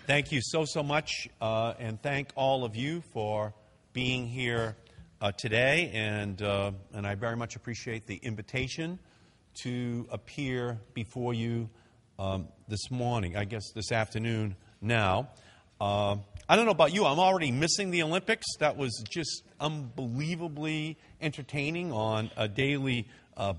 Thank you so much, and thank all of you for being here today. And I very much appreciate the invitation to appear before you this morning, I guess this afternoon now. I don't know about you, I'm already missing the Olympics. That was just unbelievably entertaining on a daily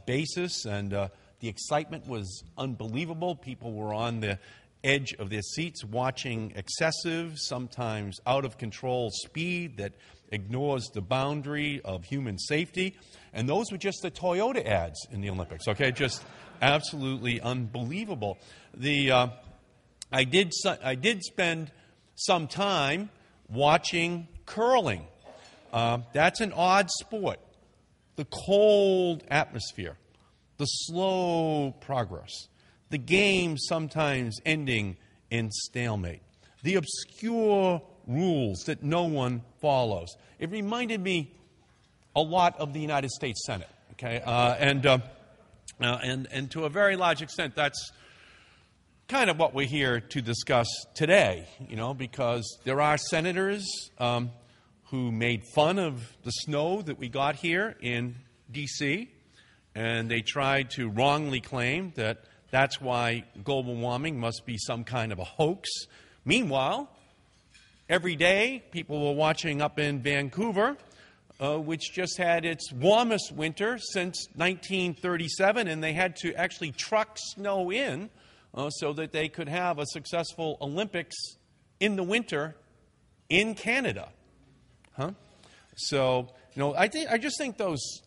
basis, and the excitement was unbelievable. People were on the edge of their seats watching excessive, sometimes out of control speed that ignores the boundary of human safety. And those were just the Toyota ads in the Olympics, okay? Just absolutely unbelievable. I did spend some time watching curling. That's an odd sport. The cold atmosphere, the slow progress, the game sometimes ending in stalemate, the obscure rules that no one follows. It reminded me a lot of the United States Senate, okay? And to a very large extent, that's kind of what we're here to discuss today, because there are senators who made fun of the snow that we got here in D.C., and they tried to wrongly claim that that's why global warming must be some kind of a hoax. Meanwhile, every day people were watching up in Vancouver, which just had its warmest winter since 1937, and they had to actually truck snow in so that they could have a successful Olympics in the winter in Canada. So, I just think those,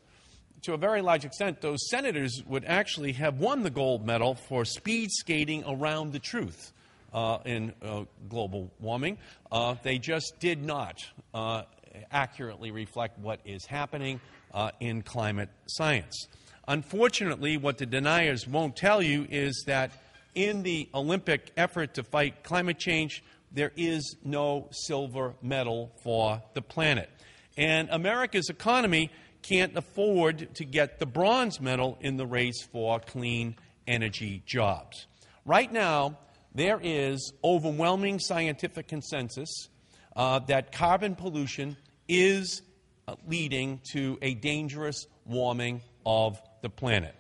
to a very large extent, those senators would actually have won the gold medal for speed skating around the truth in global warming. They just did not accurately reflect what is happening in climate science. Unfortunately, what the deniers won't tell you is that in the Olympic effort to fight climate change, there is no silver medal for the planet. And America's economy can't afford to get the bronze medal in the race for clean energy jobs. Right now, there is overwhelming scientific consensus that carbon pollution is leading to a dangerous warming of the planet.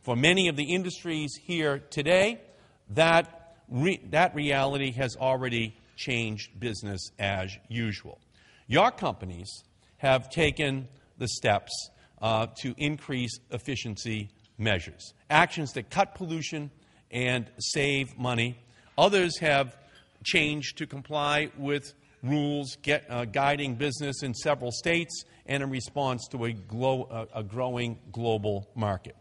For many of the industries here today, that reality has already changed business as usual. Your companies have taken the steps to increase efficiency measures, actions that cut pollution and save money. Others have changed to comply with rules guiding business in several states and in response to a growing global market.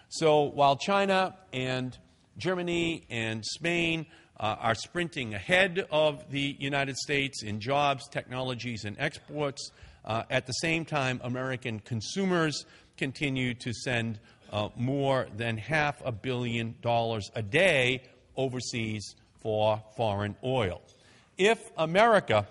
So while China and Germany and Spain are sprinting ahead of the United States in jobs, technologies, and exports, at the same time, American consumers continue to send more than $500 million a day overseas for foreign oil. If America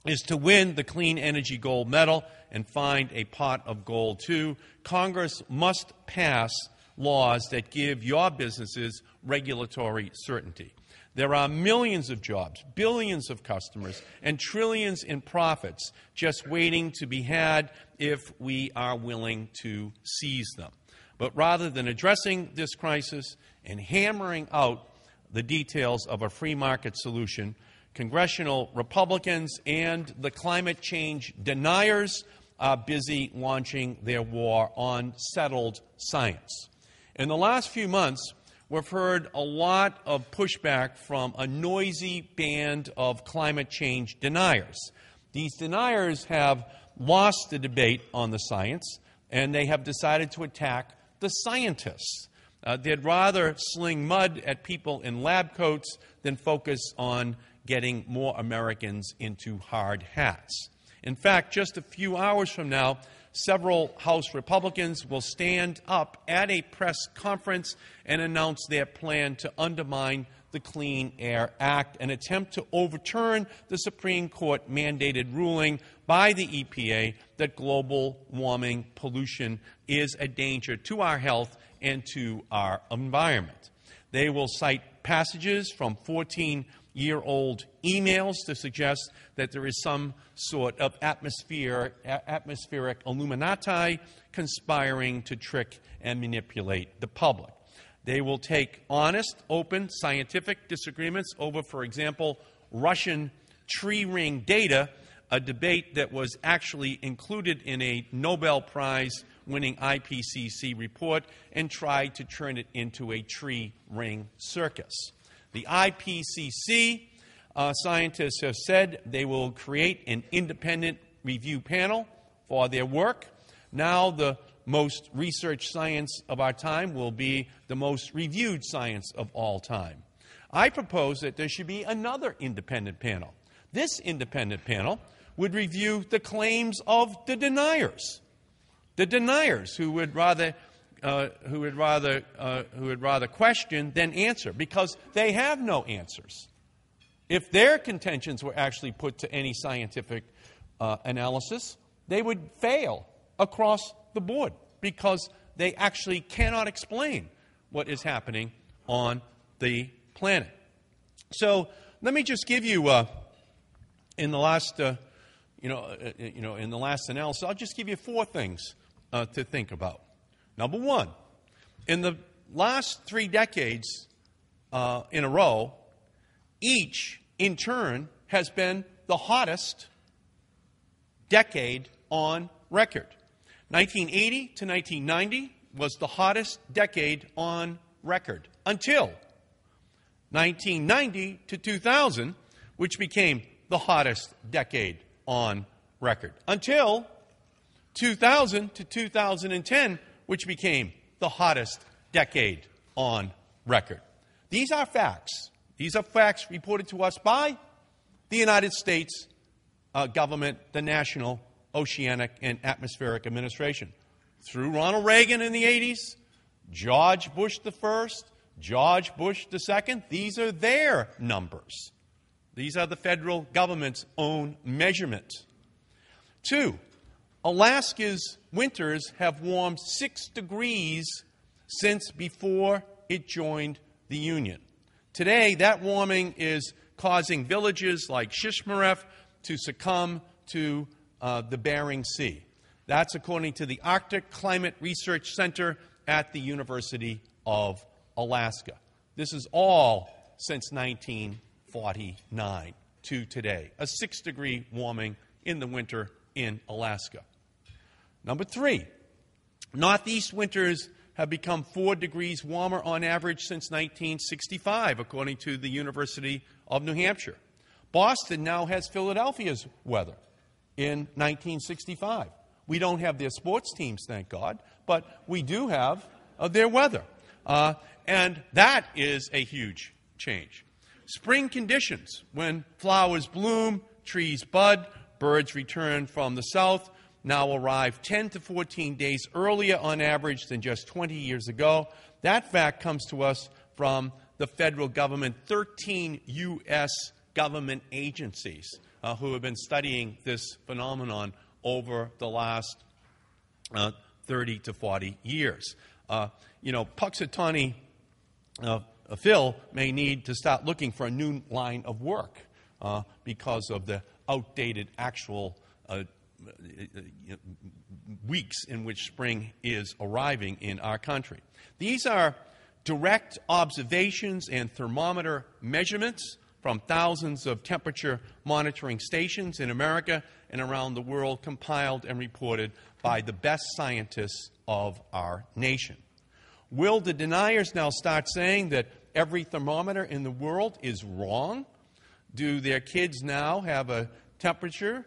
is to win the clean energy gold medal and find a pot of gold too, Congress must pass laws that give your businesses regulatory certainty. There are millions of jobs, billions of customers, and trillions in profits just waiting to be had if we are willing to seize them. But rather than addressing this crisis and hammering out the details of a free market solution, congressional Republicans and the climate change deniers are busy launching their war on settled science. In the last few months, we've heard a lot of pushback from a noisy band of climate change deniers. These deniers have lost the debate on the science, and they have decided to attack the scientists. They'd rather sling mud at people in lab coats than focus on getting more Americans into hard hats. In fact, just a few hours from now, several House Republicans will stand up at a press conference and announce their plan to undermine the Clean Air Act and attempt to overturn the Supreme Court mandated ruling by the EPA that global warming pollution is a danger to our health and to our environment. They will cite passages from 14-year-old emails to suggest that there is some sort of atmospheric Illuminati conspiring to trick and manipulate the public. They will take honest, open, scientific disagreements over, for example, Russian tree ring data, a debate that was actually included in a Nobel Prize-winning IPCC report, and tried to turn it into a tree ring circus. The IPCC scientists have said they will create an independent review panel for their work. Now the most researched science of our time will be the most reviewed science of all time. I propose that there should be another independent panel. This independent panel would review the claims of the deniers who would rather question than answer, because they have no answers. If their contentions were actually put to any scientific analysis, they would fail across the board, because they actually cannot explain what is happening on the planet. So let me just give you, in the last analysis, I'll just give you 4 things to think about. Number 1, in the last 3 decades in a row, each in turn has been the hottest decade on record. 1980 to 1990 was the hottest decade on record until 1990 to 2000, which became the hottest decade on record, until 2000 to 2010, which became the hottest decade on record. These are facts. These are facts reported to us by the United States government, the National Oceanic and Atmospheric Administration. Through Ronald Reagan in the 80s, George Bush the first, George Bush the second, these are their numbers. These are the federal government's own measurement. 2, Alaska's winters have warmed 6 degrees since before it joined the Union. Today, that warming is causing villages like Shishmaref to succumb to the Bering Sea. That's according to the Arctic Climate Research Center at the University of Alaska. This is all since 1949 to today, a 6-degree warming in the winter in Alaska. Number 3, Northeast winters have become 4 degrees warmer on average since 1965, according to the University of New Hampshire. Boston now has Philadelphia's weather in 1965. We don't have their sports teams, thank God, but we do have their weather. And that is a huge change. Spring conditions, when flowers bloom, trees bud, birds return from the south, now arrive 10 to 14 days earlier on average than just 20 years ago. That fact comes to us from the federal government, 13 U.S. government agencies who have been studying this phenomenon over the last 30 to 40 years. Puxatawny Phil may need to start looking for a new line of work because of the outdated actual weeks in which spring is arriving in our country. These are direct observations and thermometer measurements from thousands of temperature monitoring stations in America and around the world, compiled and reported by the best scientists of our nation. Will the deniers now start saying that every thermometer in the world is wrong? Do their kids now have a temperature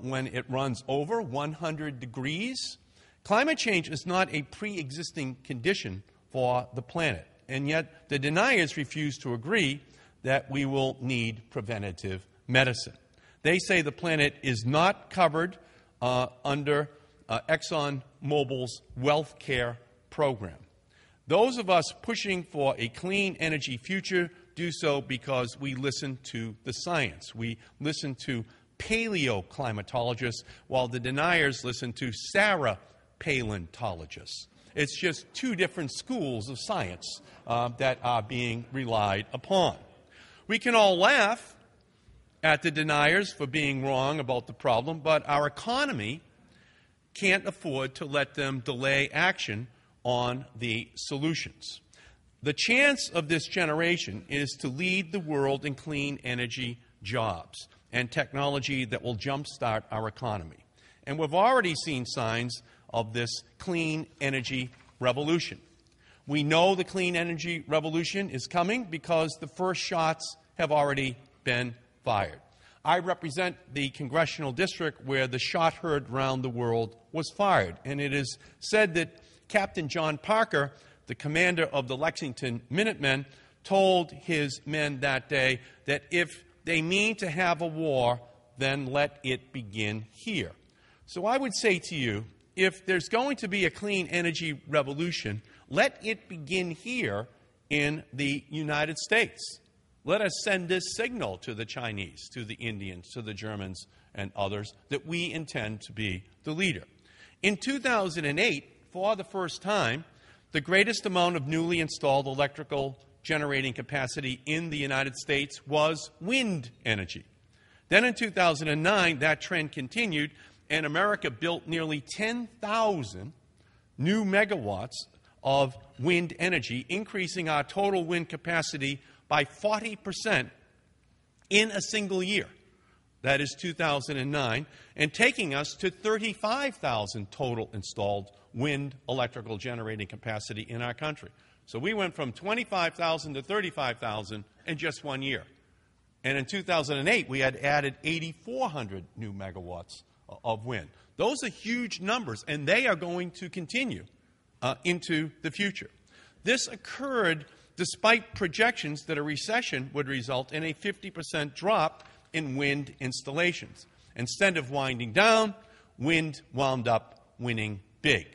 when it runs over 100 degrees? Climate change is not a pre-existing condition for the planet, and yet the deniers refuse to agree that we will need preventative medicine. They say the planet is not covered under ExxonMobil's wealth care program. Those of us pushing for a clean energy future do so because we listen to the science. We listen to paleoclimatologists, while the deniers listen to Sarah paleontologists. It's just two different schools of science that are being relied upon. We can all laugh at the deniers for being wrong about the problem, but our economy can't afford to let them delay action on the solutions. The chance of this generation is to lead the world in clean energy jobs and technology that will jumpstart our economy. And we've already seen signs of this clean energy revolution. We know the clean energy revolution is coming because the first shots have already been fired. I represent the congressional district where the shot heard round the world was fired, and it is said that Captain John Parker, the commander of the Lexington Minutemen, told his men that day that if they mean to have a war, then let it begin here. So I would say to you, if there's going to be a clean energy revolution, let it begin here in the United States. Let us send this signal to the Chinese, to the Indians, to the Germans, and others that we intend to be the leader. In 2008, for the first time, the greatest amount of newly installed electrical generating capacity in the United States was wind energy. Then in 2009, that trend continued, and America built nearly 10,000 new megawatts of wind energy, increasing our total wind capacity by 40% in a single year. That is 2009, and taking us to 35,000 total installed wind electrical generating capacity in our country. So we went from 25,000 to 35,000 in just 1 year. And in 2008, we had added 8,400 new megawatts of wind. Those are huge numbers, and they are going to continue into the future. This occurred despite projections that a recession would result in a 50% drop in wind installations. Instead of winding down, wind wound up winning big.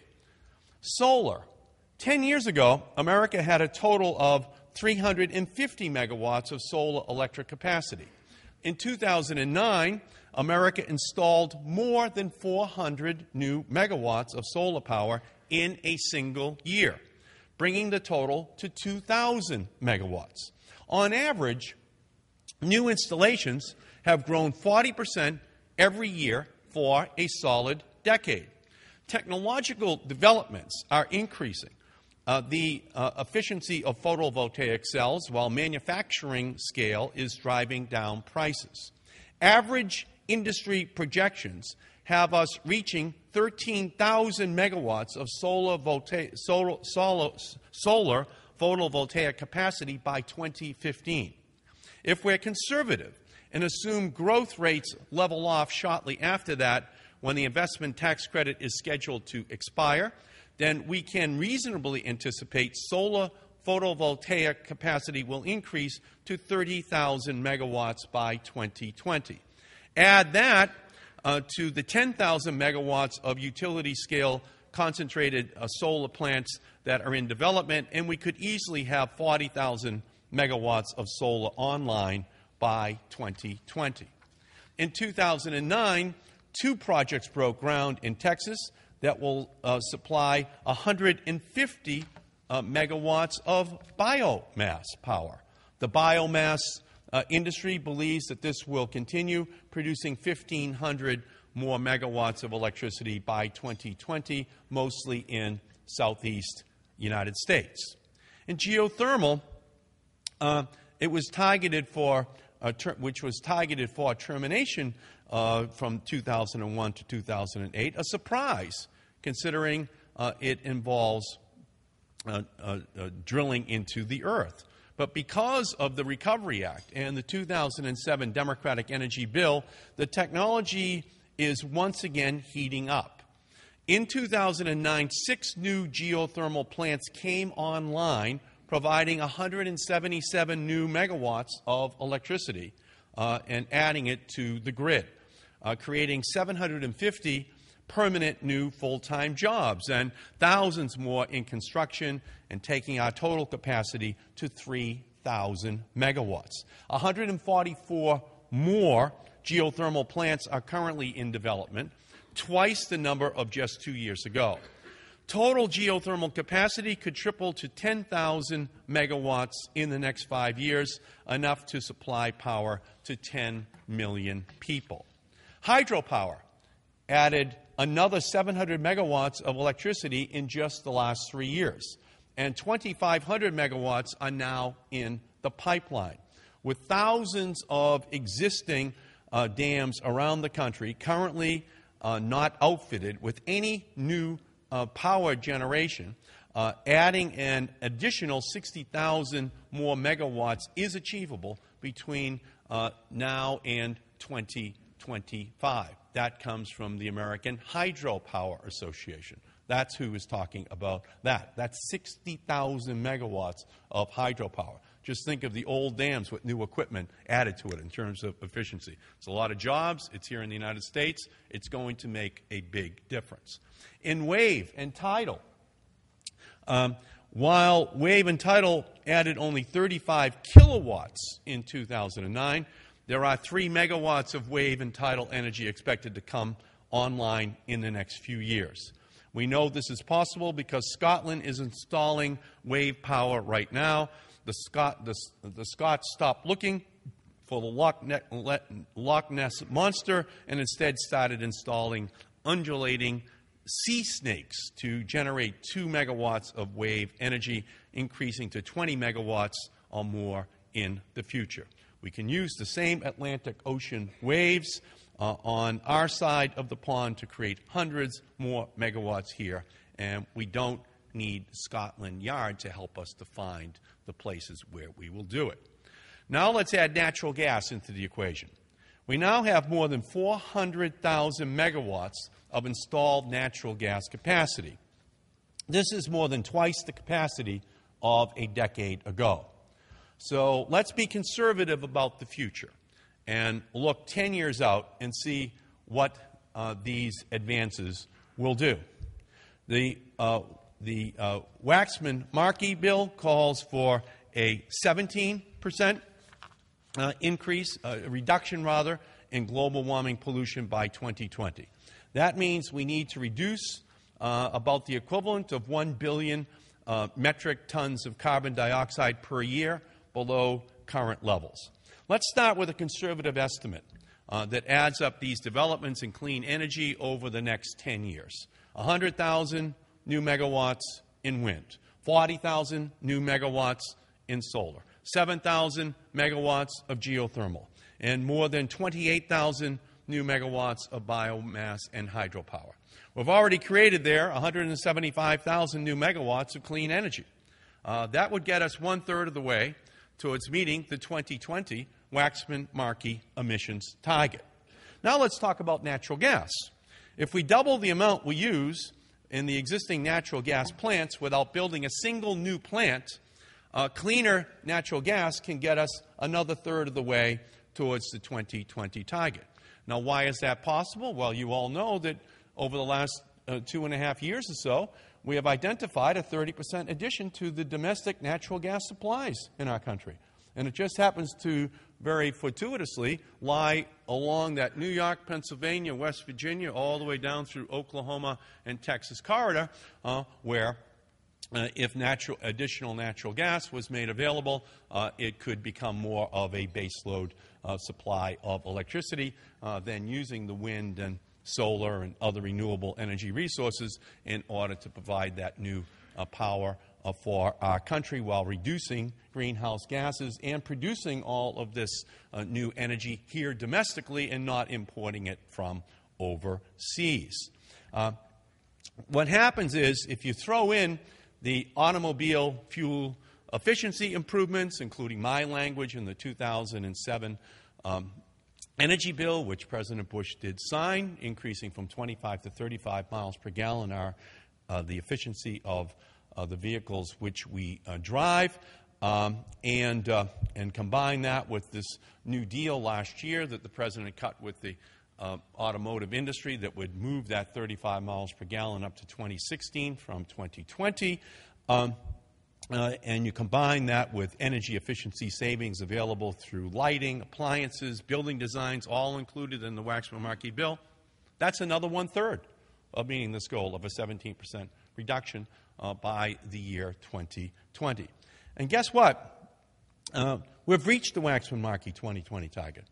Solar. 10 years ago, America had a total of 350 megawatts of solar electric capacity. In 2009, America installed more than 400 new megawatts of solar power in a single year, bringing the total to 2,000 megawatts. On average, new installations have grown 40% every year for a solid decade. Technological developments are increasing the efficiency of photovoltaic cells, while manufacturing scale is driving down prices. Average industry projections have us reaching 13,000 megawatts of solar photovoltaic capacity by 2015. If we're conservative and assume growth rates level off shortly after that, when the investment tax credit is scheduled to expire, then we can reasonably anticipate solar photovoltaic capacity will increase to 30,000 megawatts by 2020. Add that to the 10,000 megawatts of utility-scale concentrated solar plants that are in development, and we could easily have 40,000 megawatts of solar online by 2020. In 2009, 2 projects broke ground in Texas that will supply 150 megawatts of biomass power. The biomass industry believes that this will continue producing 1,500 more megawatts of electricity by 2020, mostly in southeast United States. In geothermal, it was targeted for which was targeted for termination from 2001 to 2008, a surprise considering it involves drilling into the earth. But because of the Recovery Act and the 2007 Democratic Energy Bill, the technology is once again heating up. In 2009, 6 new geothermal plants came online, providing 177 new megawatts of electricity and adding it to the grid, creating 750 permanent new full-time jobs and thousands more in construction, and taking our total capacity to 3,000 megawatts. 144 more geothermal plants are currently in development, twice the number of just 2 years ago. Total geothermal capacity could triple to 10,000 megawatts in the next 5 years, enough to supply power to 10 million people. Hydropower added another 700 megawatts of electricity in just the last 3 years, and 2,500 megawatts are now in the pipeline. With thousands of existing dams around the country currently not outfitted with any new power generation, adding an additional 60,000 more megawatts is achievable between now and 2025. That comes from the American Hydropower Association. That's who is talking about that. That's 60,000 megawatts of hydropower. Just think of the old dams with new equipment added to it in terms of efficiency. It's a lot of jobs. It's here in the United States. It's going to make a big difference. In wave and tidal, while wave and tidal added only 35 kilowatts in 2009, there are 3 megawatts of wave and tidal energy expected to come online in the next few years. We know this is possible because Scotland is installing wave power right now. The Scots stopped looking for the Loch Ness Monster and instead started installing undulating sea snakes to generate 2 megawatts of wave energy, increasing to 20 megawatts or more in the future. We can use the same Atlantic Ocean waves on our side of the pond to create hundreds more megawatts here, and we don't need Scotland Yard to help us to find the places where we will do it. Now let's add natural gas into the equation. We now have more than 400,000 megawatts of installed natural gas capacity. This is more than twice the capacity of a decade ago. So let's be conservative about the future and look 10 years out and see what these advances will do. The Waxman-Markey bill calls for a 17% reduction in global warming pollution by 2020. That means we need to reduce about the equivalent of 1 billion metric tons of carbon dioxide per year below current levels. Let's start with a conservative estimate that adds up these developments in clean energy over the next 10 years. 100,000 new megawatts in wind, 40,000 new megawatts in solar, 7,000 megawatts of geothermal, and more than 28,000 new megawatts of biomass and hydropower. We've already created there 175,000 new megawatts of clean energy. That would get us 1/3 of the way towards meeting the 2020 Waxman-Markey emissions target. Now let's talk about natural gas. If we double the amount we use in the existing natural gas plants without building a single new plant, cleaner natural gas can get us another 1/3 of the way towards the 2020 target. Now, why is that possible? Well, you all know that over the last 2.5 years or so, we have identified a 30% addition to the domestic natural gas supplies in our country. And it just happens to very fortuitously lie along that New York, Pennsylvania, West Virginia, all the way down through Oklahoma and Texas corridor, where if additional natural gas was made available, it could become more of a baseload supply of electricity than using the wind and solar and other renewable energy resources in order to provide that new power for our country while reducing greenhouse gases and producing all of this new energy here domestically and not importing it from overseas. What happens is if you throw in the automobile fuel efficiency improvements, including my language in the 2007 energy bill, which President Bush did sign, increasing from 25 to 35 miles per gallon the efficiency of the vehicles which we drive, and combine that with this new deal last year that the President cut with the automotive industry that would move that 35 miles per gallon up to 2016 from 2020, and you combine that with energy efficiency savings available through lighting, appliances, building designs, all included in the Waxman-Markey bill, that's another 1/3 of meeting this goal of a 17% reduction by the year 2020. And guess what? We've reached the Waxman-Markey 2020 target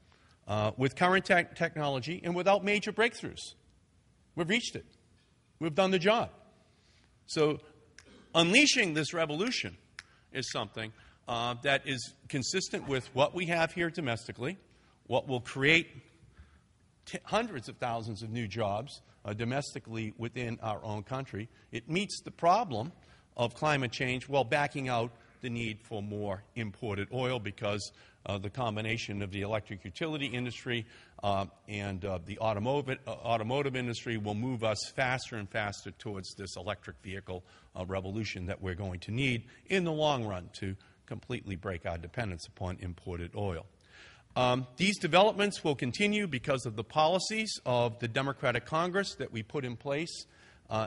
with current technology and without major breakthroughs. We've reached it. We've done the job. So unleashing this revolution is something that is consistent with what we have here domestically, what will create hundreds of thousands of new jobs domestically within our own country. It meets the problem of climate change while backing out the need for more imported oil because the combination of the electric utility industry and the automotive industry will move us faster and faster towards this electric vehicle revolution that we're going to need in the long run to completely break our dependence upon imported oil. These developments will continue because of the policies of the Democratic Congress that we put in place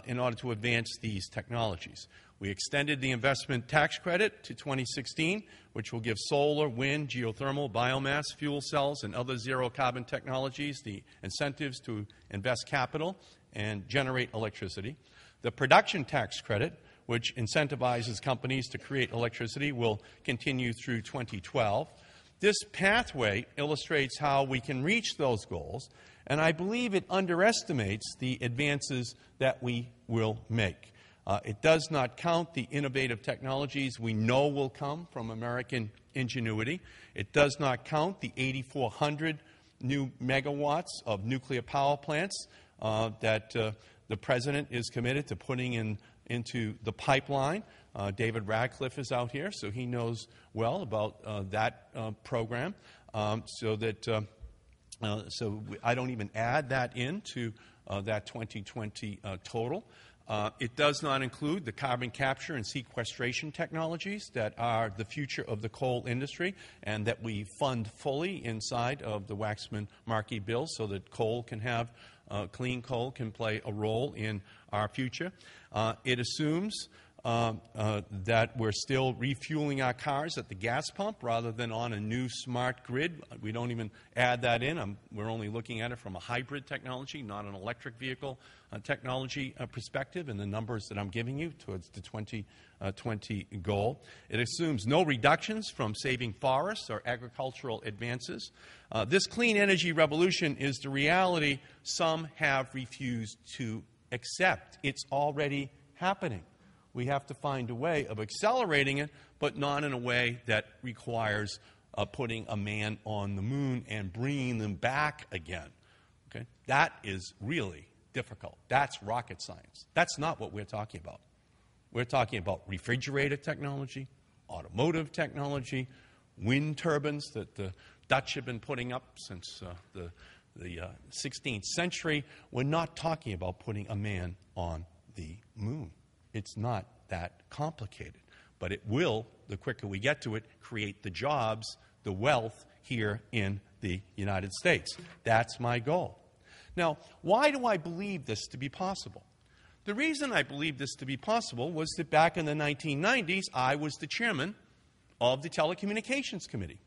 in order to advance these technologies. We extended the investment tax credit to 2016, which will give solar, wind, geothermal, biomass, fuel cells, and other zero-carbon technologies the incentives to invest capital and generate electricity. The production tax credit, which incentivizes companies to create electricity, will continue through 2012. This pathway illustrates how we can reach those goals, and I believe it underestimates the advances that we will make. It does not count the innovative technologies we know will come from American ingenuity. It does not count the 8,400 new megawatts of nuclear power plants that the President is committed to putting into the pipeline. David Radcliffe is out here, so he knows well about that program. So I don't even add that into that 2020 total. It does not include the carbon capture and sequestration technologies that are the future of the coal industry and that we fund fully inside of the Waxman-Markey bill so that coal can have, clean coal can play a role in our future. It assumes that we're still refueling our cars at the gas pump rather than on a new smart grid. We don't even add that in. We're only looking at it from a hybrid technology, not an electric vehicle technology perspective, and the numbers that I'm giving you towards the 2020 goal. It assumes no reductions from saving forests or agricultural advances. This clean energy revolution is the reality some have refused to accept. It's already happening. We have to find a way of accelerating it, but not in a way that requires putting a man on the moon and bringing them back again. Okay? That is really difficult. That's rocket science. That's not what we're talking about. We're talking about refrigerator technology, automotive technology, wind turbines that the Dutch have been putting up since the 16th century. We're not talking about putting a man on the moon. It's not that complicated, but it will, the quicker we get to it, create the jobs, the wealth here in the United States. That's my goal. Now, why do I believe this to be possible? The reason I believe this to be possible was that back in the 1990s, I was the chairman of the Telecommunications Committee.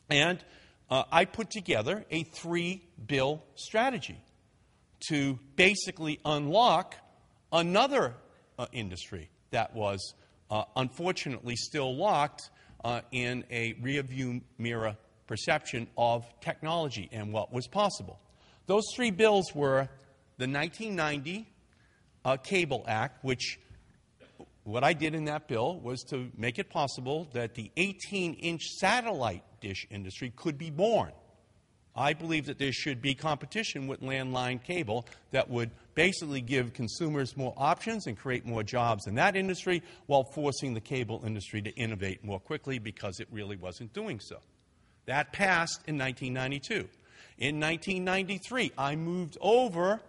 And I put together a 3-bill strategy to basically unlock another industry that was unfortunately still locked in a rearview mirror perception of technology and what was possible. Those 3 bills were the 1990 Cable Act, which what I did in that bill was to make it possible that the 18-inch satellite dish industry could be born. I believe that there should be competition with landline cable that would basically give consumers more options and create more jobs in that industry while forcing the cable industry to innovate more quickly because it really wasn't doing so. That passed in 1992. In 1993, I moved over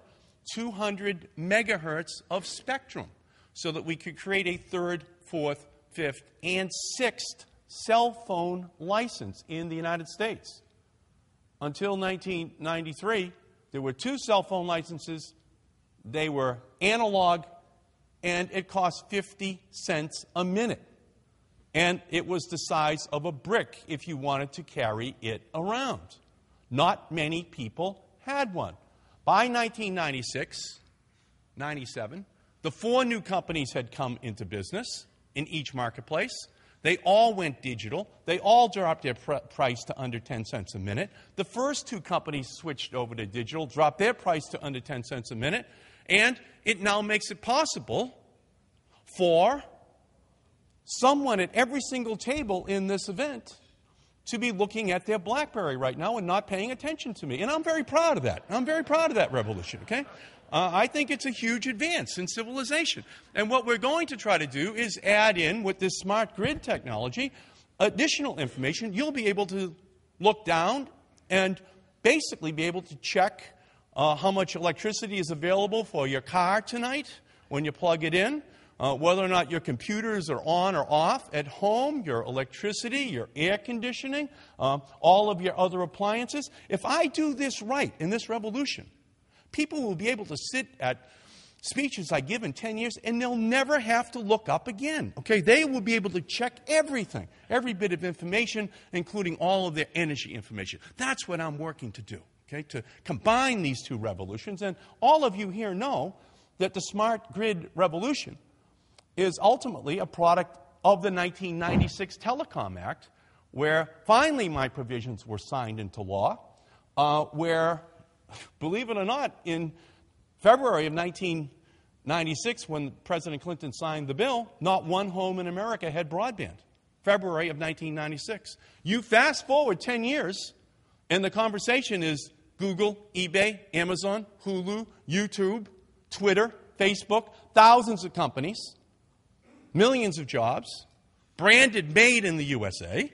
200 megahertz of spectrum so that we could create a 3rd, 4th, 5th, and 6th cell phone license in the United States. Until 1993, there were 2 cell phone licenses. They were analog, and it cost 50 cents a minute. And it was the size of a brick if you wanted to carry it around. Not many people had one. By 1996, 97, The 4 new companies had come into business in each marketplace. They all went digital. They all dropped their price to under 10 cents a minute. The first 2 companies switched over to digital, dropped their price to under 10 cents a minute, and it now makes it possible for someone at every single table in this event to be looking at their BlackBerry right now and not paying attention to me. And I'm very proud of that. I'm very proud of that revolution, okay? I think it's a huge advance in civilization. And what we're going to try to do is add in, with this smart grid technology, additional information. You'll be able to look down and basically be able to check how much electricity is available for your car tonight when you plug it in, whether or not your computers are on or off at home, your electricity, your air conditioning, all of your other appliances. If I do this right in this revolution, people will be able to sit at speeches I give in 10 years, and they'll never have to look up again. Okay, they will be able to check everything, every bit of information, including all of their energy information. That's what I'm working to do, okay, to combine these 2 revolutions. And all of you here know that the smart grid revolution is ultimately a product of the 1996 Telecom Act, where finally my provisions were signed into law, where, believe it or not, in February of 1996, when President Clinton signed the bill, not one home in America had broadband. February of 1996. You fast forward 10 years, and the conversation is Google, eBay, Amazon, Hulu, YouTube, Twitter, Facebook, thousands of companies, millions of jobs, branded made in the USA.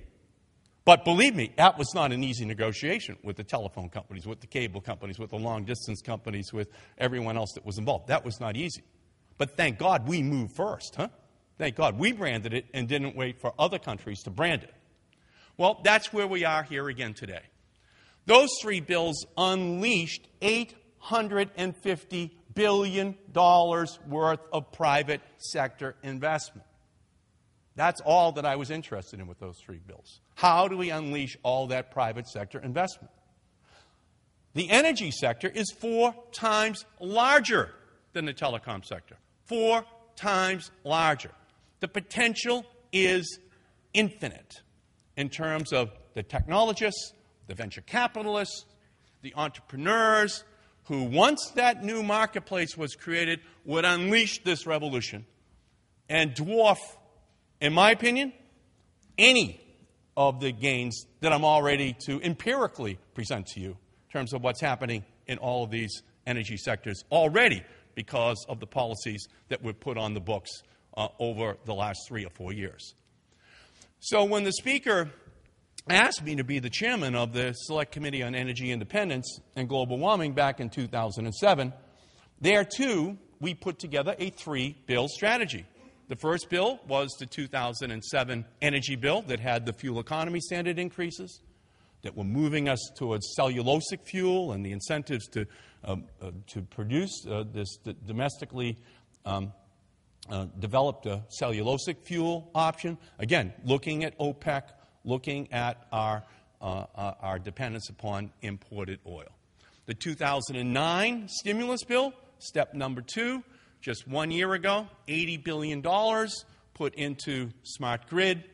But believe me, that was not an easy negotiation with the telephone companies, with the cable companies, with the long-distance companies, with everyone else that was involved. That was not easy. But thank God we moved first, huh? Thank God we branded it and didn't wait for other countries to brand it. Well, that's where we are here again today. Those 3 bills unleashed $850 billion worth of private sector investment. That's all that I was interested in with those 3 bills. How do we unleash all that private sector investment? The energy sector is 4 times larger than the telecom sector. 4 times larger. The potential is infinite in terms of the technologists, the venture capitalists, the entrepreneurs, who, once that new marketplace was created, would unleash this revolution and dwarf, in my opinion, any of the gains that I'm all ready to empirically present to you in terms of what's happening in all of these energy sectors already because of the policies that were put on the books over the last 3 or 4 years. So when the Speaker asked me to be the chairman of the Select Committee on Energy Independence and Global Warming back in 2007, there too we put together a 3-bill strategy. The first bill was the 2007 energy bill that had the fuel economy standard increases, that were moving us towards cellulosic fuel and the incentives to produce this domestically developed cellulosic fuel option. Again, looking at OPEC, looking at our dependence upon imported oil. The 2009 stimulus bill, step number 2, just 1 year ago, $80 billion put into smart grid,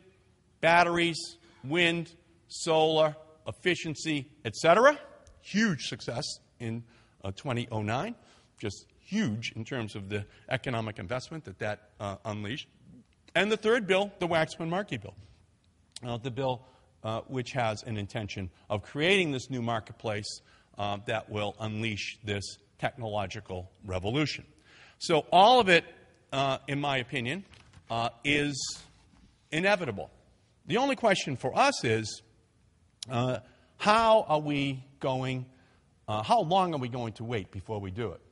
batteries, wind, solar, efficiency, etc. Huge success in 2009. Just huge in terms of the economic investment that unleashed. And the third bill, the Waxman-Markey bill. The bill which has an intention of creating this new marketplace that will unleash this technological revolution. So all of it, in my opinion, is inevitable. The only question for us is, how long are we going to wait before we do it?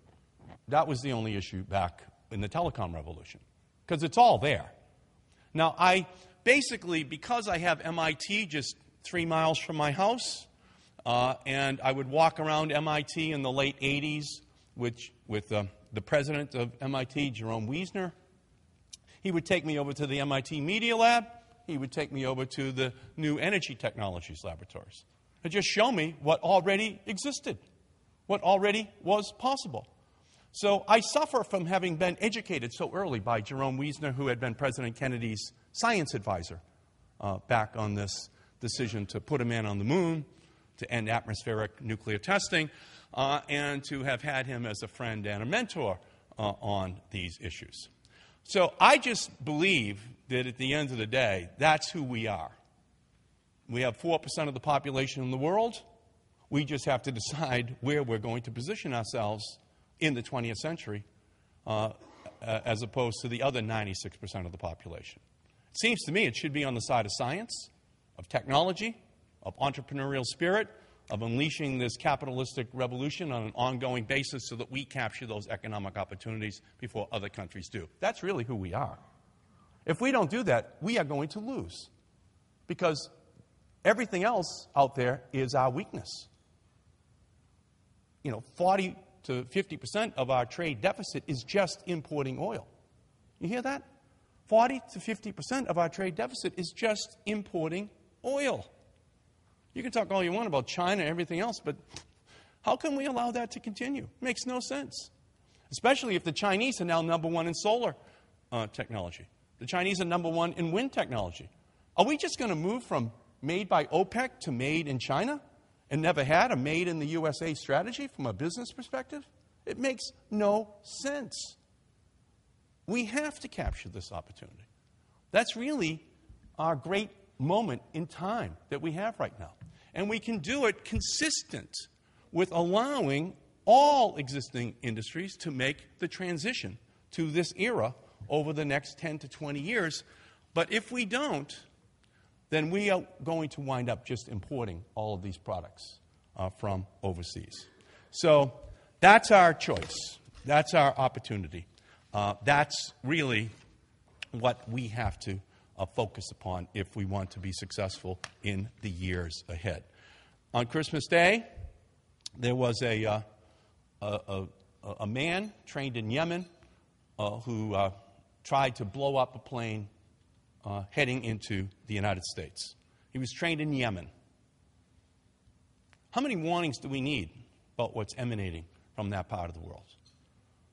That was the only issue back in the telecom revolution, because it's all there. Now, because I have MIT just 3 miles from my house, and I would walk around MIT in the late 80s with the president of MIT, Jerome Wiesner. He would take me over to the MIT Media Lab. He would take me over to the new energy technologies laboratories and just show me what already existed, what already was possible. So I suffer from having been educated so early by Jerome Wiesner, who had been President Kennedy's science advisor back on this decision to put a man on the moon, to end atmospheric nuclear testing, and to have had him as a friend and a mentor on these issues. So I just believe that at the end of the day, that's who we are. We have 4% of the population in the world. We just have to decide where we're going to position ourselves in the 20th century as opposed to the other 96% of the population. It seems to me it should be on the side of science, of technology, of entrepreneurial spirit, of unleashing this capitalistic revolution on an ongoing basis so that we capture those economic opportunities before other countries do. That's really who we are. If we don't do that, we are going to lose, because everything else out there is our weakness. 40 to 50% of our trade deficit is just importing oil. You hear that? 40 to 50% of our trade deficit is just importing oil. You can talk all you want about China and everything else, but how can we allow that to continue? It makes no sense, especially if the Chinese are now number one in solar technology. The Chinese are number one in wind technology. Are we just going to move from made by OPEC to made in China and never had a made in the USA strategy from a business perspective? It makes no sense. We have to capture this opportunity. That's really our great moment in time that we have right now. And we can do it consistent with allowing all existing industries to make the transition to this era over the next 10 to 20 years. But if we don't, then we are going to wind up just importing all of these products from overseas. So that's our choice. That's our opportunity. That's really what we have to focus upon if we want to be successful in the years ahead. On Christmas Day, there was a man trained in Yemen who tried to blow up a plane heading into the United States. He was trained in Yemen. How many warnings do we need about what's emanating from that part of the world?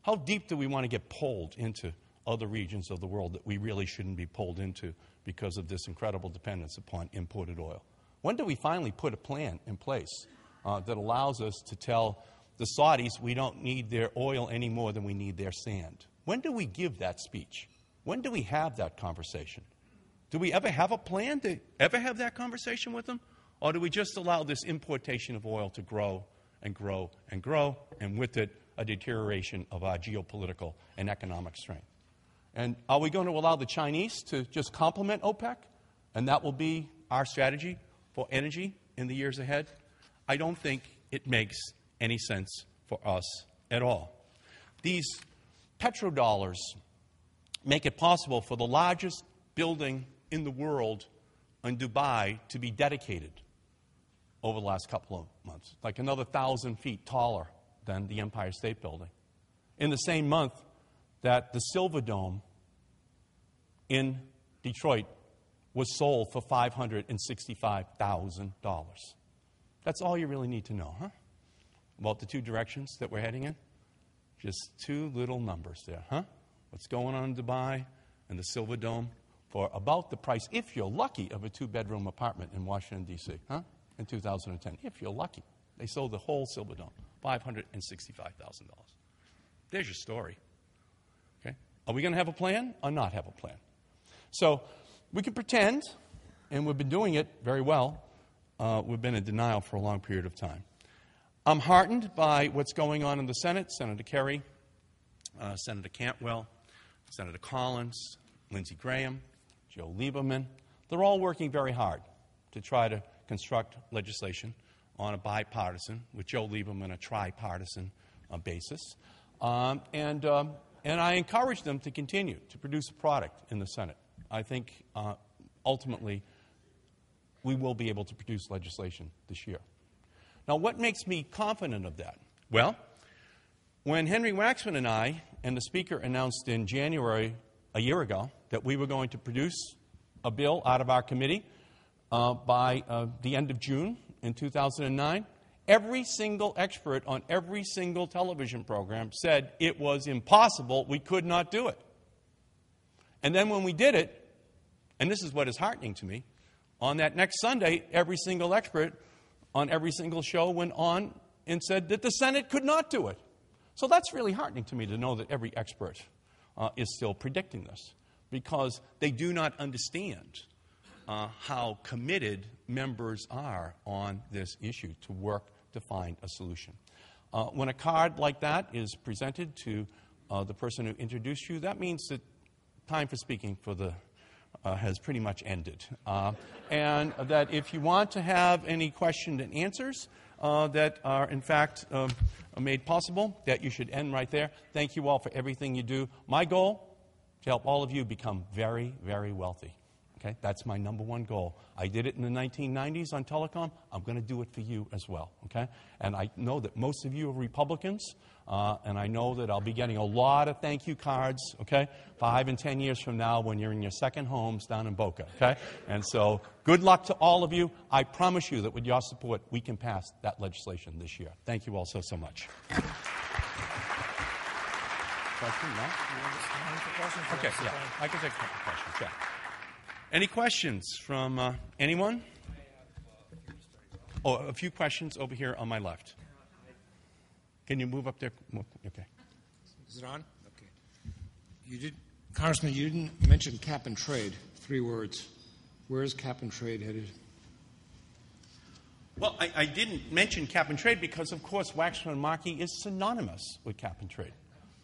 How deep do we want to get pulled into other regions of the world that we really shouldn't be pulled into because of this incredible dependence upon imported oil? When do we finally put a plan in place that allows us to tell the Saudis we don't need their oil any more than we need their sand? When do we give that speech? When do we have that conversation? Do we ever have a plan to ever have that conversation with them? Or do we just allow this importation of oil to grow and grow and grow, and with it a deterioration of our geopolitical and economic strength? And are we going to allow the Chinese to just complement OPEC, and that will be our strategy for energy in the years ahead? I don't think it makes any sense for us at all. These petrodollars make it possible for the largest building in the world in Dubai to be dedicated over the last couple of months, like another 1,000 feet taller than the Empire State Building. In the same month that the Silver Dome in Detroit was sold for $565,000. That's all you really need to know, huh? About the two directions that we're heading in? Just two little numbers there, huh? What's going on in Dubai and the Silver Dome for about the price, if you're lucky, of a two-bedroom apartment in Washington, D.C., huh? In 2010. If you're lucky. They sold the whole Silver Dome, $565,000. There's your story. Okay? Are we going to have a plan or not have a plan? So we can pretend, and we've been doing it very well. We've been in denial for a long period of time. I'm heartened by what's going on in the Senate. Senator Kerry, Senator Cantwell, Senator Collins, Lindsey Graham, Joe Lieberman. They're all working very hard to try to construct legislation on a bipartisan, with Joe Lieberman a tripartisan basis. And I encourage them to continue to produce a product in the Senate. I think ultimately we will be able to produce legislation this year. Now, what makes me confident of that? Well, when Henry Waxman and I and the Speaker announced in January a year ago that we were going to produce a bill out of our committee by the end of June in 2009, every single expert on every single television program said it was impossible, we could not do it. And then when we did it, and this is what is heartening to me, on that next Sunday, every single expert on every single show went on and said that the Senate could not do it. So that's really heartening to me to know that every expert is still predicting this, because they do not understand how committed members are on this issue to work to find a solution. When a card like that is presented to the person who introduced you, that means that time for speaking for the has pretty much ended. And that if you want to have any questions and answers that are in fact made possible, that you should end right there. Thank you all for everything you do. My goal, to help all of you become very, very wealthy. Okay? That's my number one goal. I did it in the 1990s on telecom. I'm going to do it for you as well. Okay? And I know that most of you are Republicans, and I know that I'll be getting a lot of thank you cards, okay, 5 and 10 years from now when you're in your second homes down in Boca. Okay? And so good luck to all of you. I promise you that with your support, we can pass that legislation this year. Thank you all so much. Question? No? Okay, yeah. I can take a couple questions. Yeah. Any questions from anyone? Oh, a few questions over here on my left. Can you move up there? Okay. Is it on? Okay. Congressman, you didn't mention cap and trade. 3 words. Where is cap and trade headed? Well, I didn't mention cap and trade because, of course, Waxman and Markey is synonymous with cap and trade.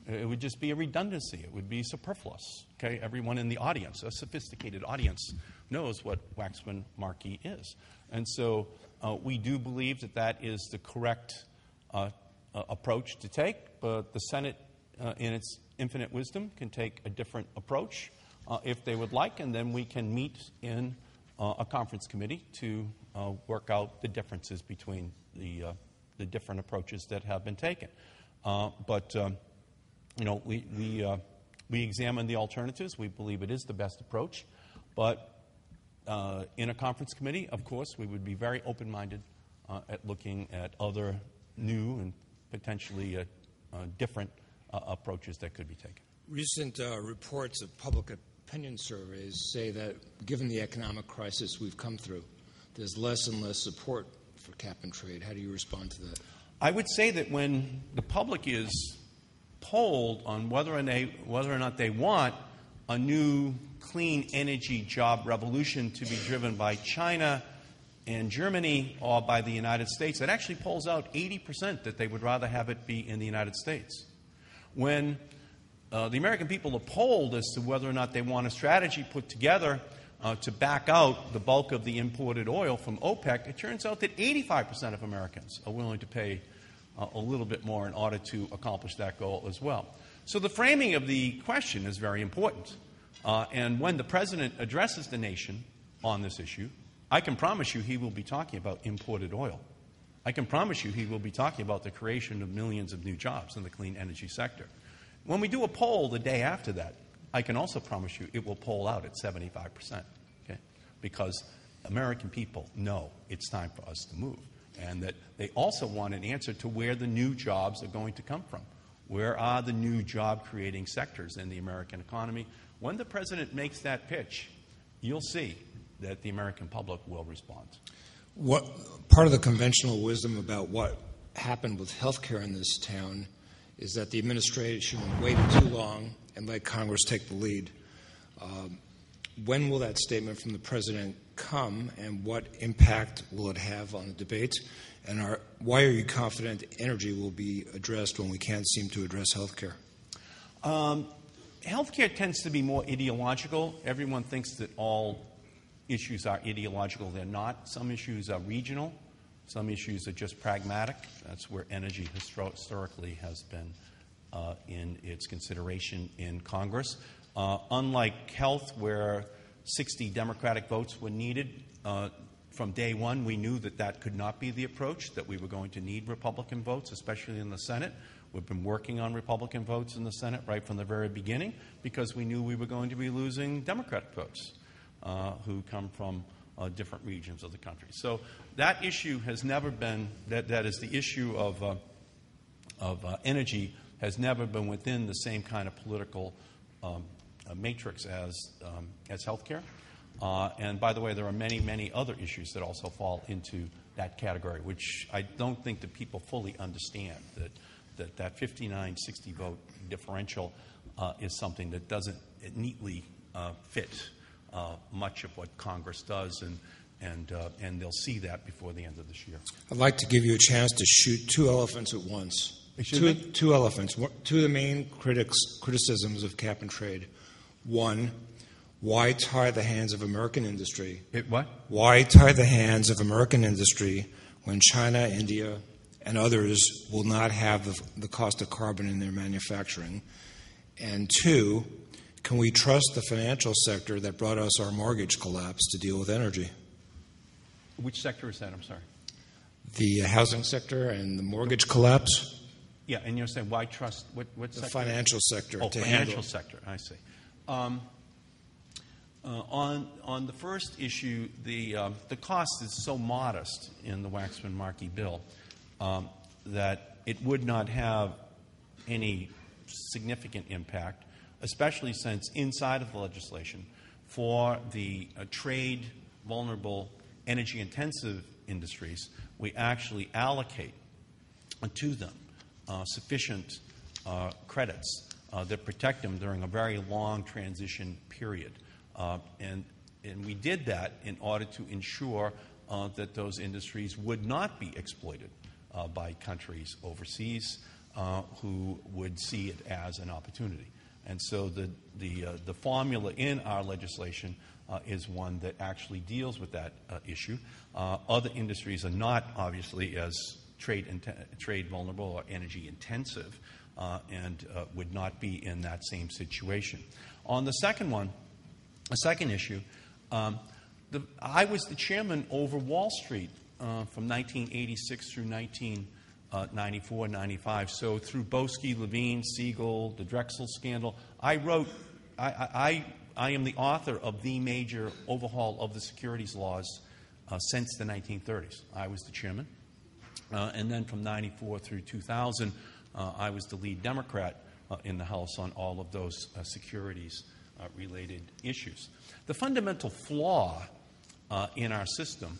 It would just be a redundancy. It would be superfluous. Okay, everyone in the audience, a sophisticated audience, knows what Waxman Markey is, and so we do believe that that is the correct approach to take. But the Senate, in its infinite wisdom, can take a different approach if they would like, and then we can meet in a conference committee to work out the differences between the different approaches that have been taken. You know, we examine the alternatives. We believe it is the best approach. But in a conference committee, of course, we would be very open-minded at looking at other new and potentially different approaches that could be taken. Recent reports of public opinion surveys say that given the economic crisis we've come through, there's less and less support for cap and trade. How do you respond to that? I would say that when the public is polled on whether or not they want a new clean energy job revolution to be driven by China and Germany or by the United States, it actually polls out 80% that they would rather have it be in the United States. When the American people are polled as to whether or not they want a strategy put together to back out the bulk of the imported oil from OPEC, it turns out that 85% of Americans are willing to pay a little bit more in order to accomplish that goal as well. So the framing of the question is very important. And when the President addresses the nation on this issue, I can promise you he will be talking about imported oil. I can promise you he will be talking about the creation of millions of new jobs in the clean energy sector. When we do a poll the day after that, I can also promise you it will poll out at 75%, okay? Because American people know it's time for us to move, and that they also want an answer to where the new jobs are going to come from. Where are the new job-creating sectors in the American economy? When the President makes that pitch, you'll see that the American public will respond. What part of the conventional wisdom about what happened with health care in this town is that the administration waited too long and let Congress take the lead. When will that statement from the President come, and what impact will it have on the debates? And why are you confident energy will be addressed when we can't seem to address health care? Health care tends to be more ideological. Everyone thinks that all issues are ideological. They're not. Some issues are regional. Some issues are just pragmatic. That's where energy historically has been in its consideration in Congress. Unlike health, where 60 Democratic votes were needed, from day one we knew that that could not be the approach, that we were going to need Republican votes, especially in the Senate. We've been working on Republican votes in the Senate right from the very beginning because we knew we were going to be losing Democratic votes who come from different regions of the country. So that issue has never been, that is the issue of energy has never been within the same kind of political matrix as healthcare. And by the way, there are many, many other issues that also fall into that category, which I don't think that people fully understand, that 59-60 vote differential is something that doesn't neatly fit much of what Congress does, and they'll see that before the end of this year. I'd like to give you a chance to shoot two elephants at once. Two elephants. Two of the main criticisms of cap and trade. One, why tie the hands of American industry? What? Why tie the hands of American industry when China, India, and others will not have the cost of carbon in their manufacturing? And two, can we trust the financial sector that brought us our mortgage collapse to deal with energy? Which sector is that? I'm sorry. The housing sector and the mortgage collapse. Yeah, and you're saying why trust what sector? The financial sector. Oh, financial sector. I see. On the first issue, the cost is so modest in the Waxman-Markey bill that it would not have any significant impact, especially since inside of the legislation for the trade vulnerable energy-intensive industries, we actually allocate to them sufficient credits that protect them during a very long transition period. And we did that in order to ensure that those industries would not be exploited by countries overseas who would see it as an opportunity. And so the formula in our legislation is one that actually deals with that issue. Other industries are not obviously as trade vulnerable or energy intensive and would not be in that same situation. On the second one, a second issue, I was the chairman over Wall Street from 1986 through 1994, 95. So through Boesky, Levine, Siegel, the Drexel scandal, I am the author of the major overhaul of the securities laws since the 1930s. I was the chairman. And then from 94 through 2000, I was the lead Democrat in the House on all of those securities-related issues. The fundamental flaw in our system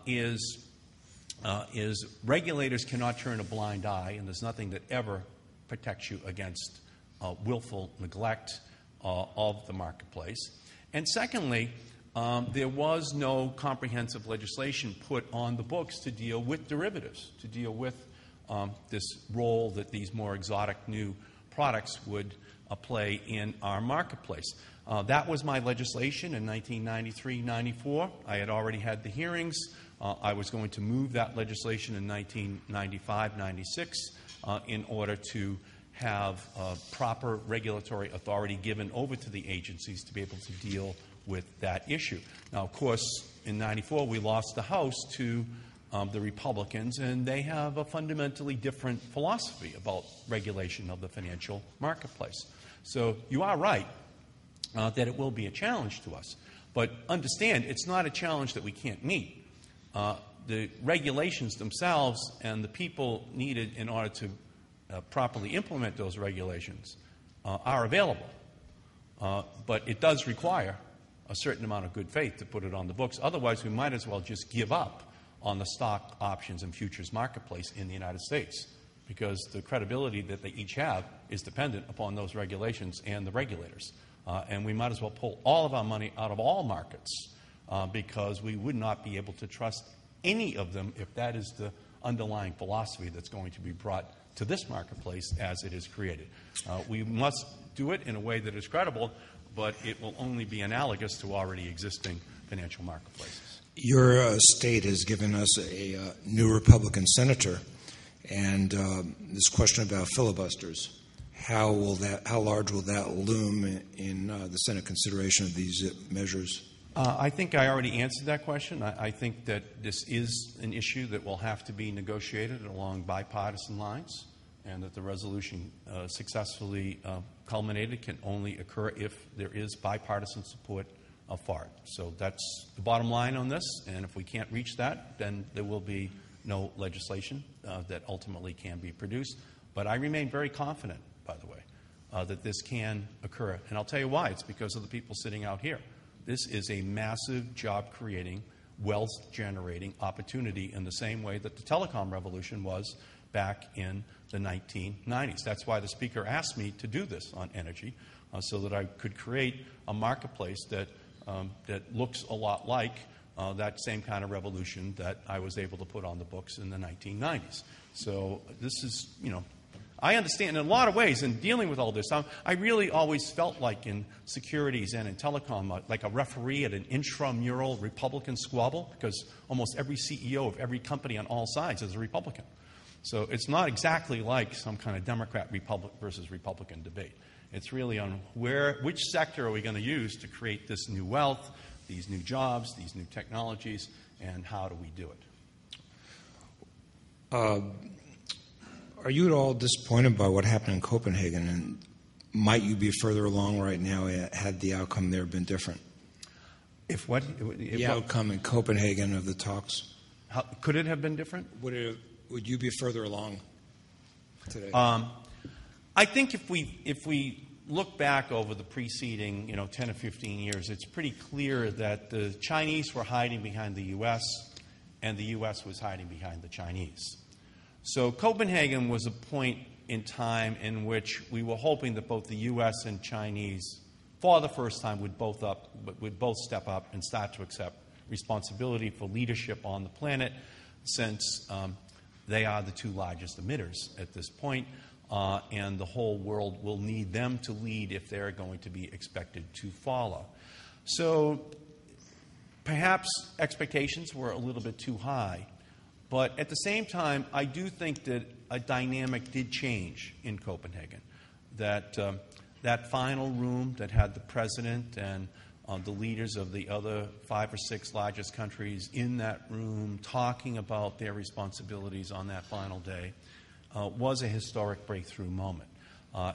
is regulators cannot turn a blind eye, and there's nothing that ever protects you against willful neglect of the marketplace. And secondly, there was no comprehensive legislation put on the books to deal with derivatives, to deal with this role that these more exotic new products would play in our marketplace. That was my legislation in 1993-94. I had already had the hearings. I was going to move that legislation in 1995-96 in order to have proper regulatory authority given over to the agencies to be able to deal with that issue. Now, of course, in 94, we lost the House to the Republicans, and they have a fundamentally different philosophy about regulation of the financial marketplace. So you are right that it will be a challenge to us. But understand, it's not a challenge that we can't meet. The regulations themselves and the people needed in order to properly implement those regulations are available. But it does require a certain amount of good faith to put it on the books. Otherwise, we might as well just give up on the stock options and futures marketplace in the United States, because the credibility that they each have is dependent upon those regulations and the regulators. And we might as well pull all of our money out of all markets because we would not be able to trust any of them if that is the underlying philosophy that's going to be brought to this marketplace as it is created. We must do it in a way that is credible, but it will only be analogous to already existing financial marketplaces. Your state has given us a new Republican senator, and this question about filibusters. How large will that loom in the Senate consideration of these measures? I think I already answered that question. I think that this is an issue that will have to be negotiated along bipartisan lines, and that the resolution successfully culminated can only occur if there is bipartisan support far. So that's the bottom line on this, and if we can't reach that, then there will be no legislation that ultimately can be produced. But I remain very confident, by the way, that this can occur. And I'll tell you why. It's because of the people sitting out here. This is a massive job-creating, wealth-generating opportunity in the same way that the telecom revolution was back in the 1990s. That's why the speaker asked me to do this on energy, so that I could create a marketplace that looks a lot like that same kind of revolution that I was able to put on the books in the 1990s. So this is, I understand in a lot of ways in dealing with all this. I really always felt like in securities and in telecom, like a referee at an intramural Republican squabble, because almost every CEO of every company on all sides is a Republican. So it's not exactly like some kind of Democrat versus Republican debate. It's really on which sector are we going to use to create this new wealth, these new jobs, these new technologies, and how do we do it? Are you at all disappointed by what happened in Copenhagen, and might you be further along right now had the outcome there been different? If what? The outcome in Copenhagen of the talks. Could it have been different? Would you be further along today? I think if we look back over the preceding 10 or 15 years, it's pretty clear that the Chinese were hiding behind the U.S. and the U.S. was hiding behind the Chinese. So Copenhagen was a point in time in which we were hoping that both the U.S. and Chinese, for the first time, would both step up and start to accept responsibility for leadership on the planet, since they are the two largest emitters at this point, and the whole world will need them to lead if they're going to be expected to follow. So perhaps expectations were a little bit too high. But at the same time, I do think that a dynamic did change in Copenhagen. That final room that had the president and the leaders of the other 5 or 6 largest countries in that room talking about their responsibilities on that final day was a historic breakthrough moment.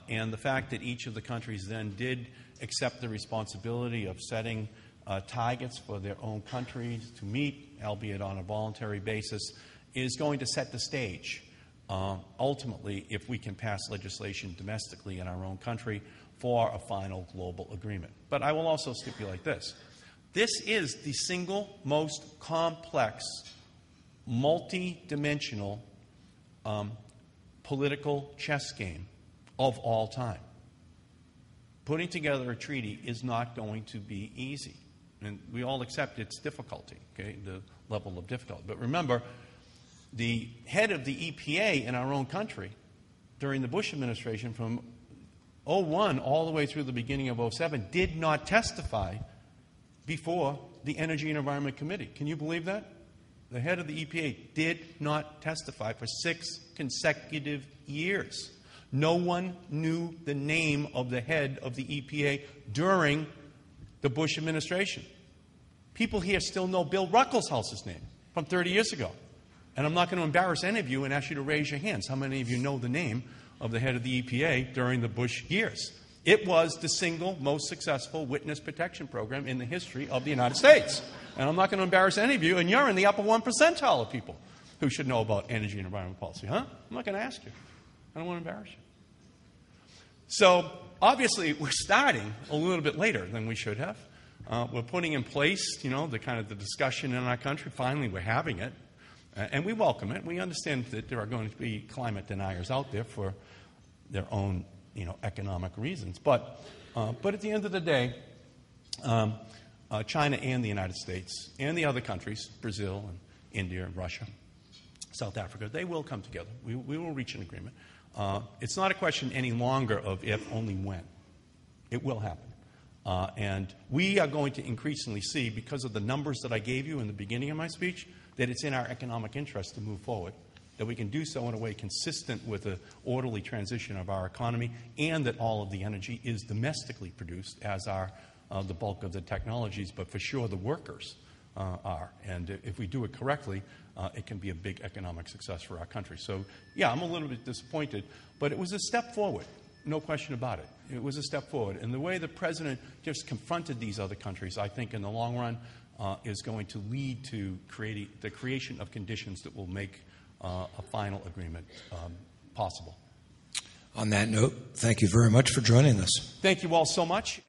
And the fact that each of the countries then did accept the responsibility of setting targets for their own countries to meet, albeit on a voluntary basis, is going to set the stage, ultimately, if we can pass legislation domestically in our own country for a final global agreement. But I will also stipulate this. This is the single most complex, multi-dimensional political chess game of all time. Putting together a treaty is not going to be easy. And we all accept its difficulty, okay, the level of difficulty. But remember, the head of the EPA in our own country during the Bush administration from 2001 all the way through the beginning of 2007 did not testify before the Energy and Environment Committee. Can you believe that? The head of the EPA did not testify for 6 consecutive years. No one knew the name of the head of the EPA during the Bush administration. People here still know Bill Ruckelshouse's name from 30 years ago. And I'm not going to embarrass any of you and ask you to raise your hands. How many of you know the name of the head of the EPA during the Bush years? It was the single most successful witness protection program in the history of the United States. And I'm not going to embarrass any of you, and you're in the upper 1 percentile of people who should know about energy and environment policy, huh? I'm not going to ask you. I don't want to embarrass you. So, obviously, we're starting a little bit later than we should have. We're putting in place, the kind of the discussion in our country. Finally, we're having it. And we welcome it. We understand that there are going to be climate deniers out there for their own, economic reasons. But at the end of the day, China and the United States and the other countries, Brazil and India and Russia, South Africa, they will come together. We will reach an agreement. It's not a question any longer of if, only when. It will happen. And we are going to increasingly see, because of the numbers that I gave you in the beginning of my speech, that it's in our economic interest to move forward, that we can do so in a way consistent with the orderly transition of our economy, and that all of the energy is domestically produced, as are the bulk of the technologies, but for sure the workers are. And if we do it correctly, it can be a big economic success for our country. So, yeah, I'm a little bit disappointed, but it was a step forward. no question about it. It was a step forward. And the way the President just confronted these other countries, I think in the long run, is going to lead to the creation of conditions that will make a final agreement possible. On that note, thank you very much for joining us. Thank you all so much.